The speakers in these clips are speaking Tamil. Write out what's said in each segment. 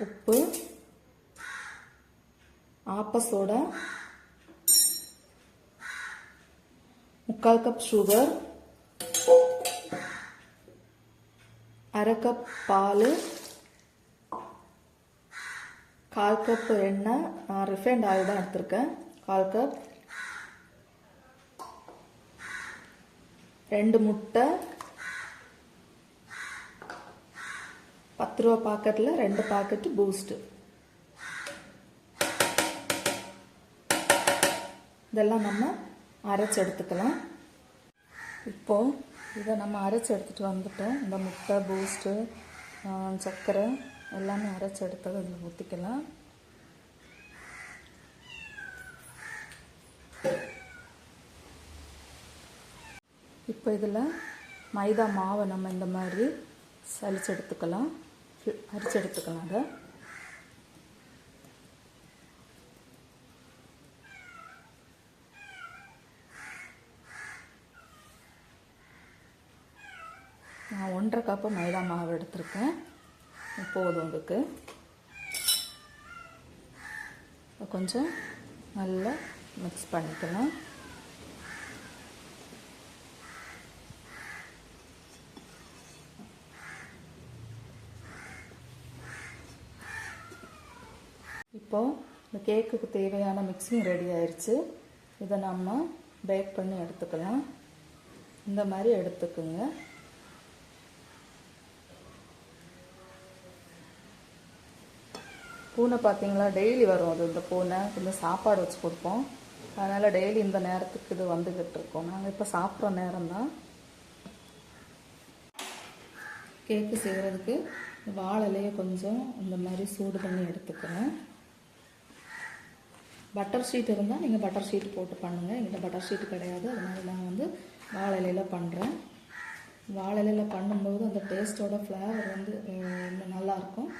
உப்பு, ஆப்ப சோடா, 3/4 கப் சுகர், 1/2 கப் பால், 1/4 கப் எண்ணெய், நான் ரிஃபைண்ட் ஆயில் தான் எடுத்திருக்கேன், 1/4 கப், 2 முட்டை, 10 ரூபா பாக்கெட்டில் 2 பாக்கெட்டு பூஸ்ட்டு. இதெல்லாம் நம்ம அரைச்சி எடுத்துக்கலாம். இப்போது இதை நம்ம அரைச்சி எடுத்துகிட்டு வந்துட்டோம். இந்த முட்டை, பூஸ்ட்டு, சர்க்கரை எல்லாமே அரைச்சி எடுத்ததை இதில் ஊற்றிக்கலாம். இப்போ இதில் மைதா மாவை நம்ம இந்த மாதிரி சலிச்சு எடுத்துக்கலாம், அரைச்சி எடுத்துக்கலாம். அதை நான் 1/2 கப்பு மைதா மாவு எடுத்திருக்கேன். போதும். இதுக்கு கொஞ்சம் நல்லா மிக்ஸ் பண்ணிக்கலாம். இப்போது இந்த கேக்குக்கு தேவையான மிக்ஸிங் ரெடி ஆயிடுச்சு. இதை நம்ம பேக் பண்ணி எடுத்துக்கலாம். இந்த மாதிரி எடுத்துக்குங்க. பூனை பார்த்தீங்களா, டெய்லி வரும். அது இந்த பூனை கொஞ்சம் சாப்பாடு வச்சு கொடுப்போம். அதனால் டெய்லி இந்த நேரத்துக்கு இது வந்துக்கிட்டு இருக்கோம். நாங்கள் இப்போ சாப்பிட்ற நேரம்தான். கேக்கு செய்கிறதுக்கு வாழையிலையே கொஞ்சம் இந்த மாதிரி சூடு பண்ணி எடுத்துக்கிறேன். பட்டர் ஷீட் இருந்தால் நீங்கள் பட்டர் ஷீட் போட்டு பண்ணுங்கள். எங்கிட்ட பட்டர் ஷீட் கிடையாது, அதனால் நான் வந்து வாழையிலையில் பண்ணுறேன். வாழையிலையில் பண்ணும்போது அந்த டேஸ்ட்டோட ஃப்ளேவர் வந்து இன்னும் நல்லாயிருக்கும்.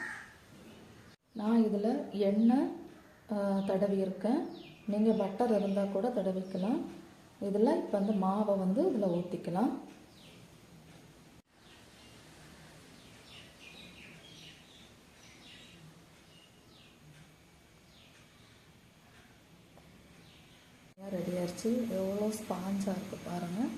நான் இதில் எண்ணெய் தடவி இருக்கேன். நீங்கள் பட்டர் இருந்தால் கூட தடவிக்கலாம். இதில் இப்போ வந்து மாவை வந்து இதில் ஊற்றிக்கலாம். ரெடி ஆயிடுச்சு. எவ்வளோ ஸ்பாஞ்சாக இருக்குது பாருங்கள்.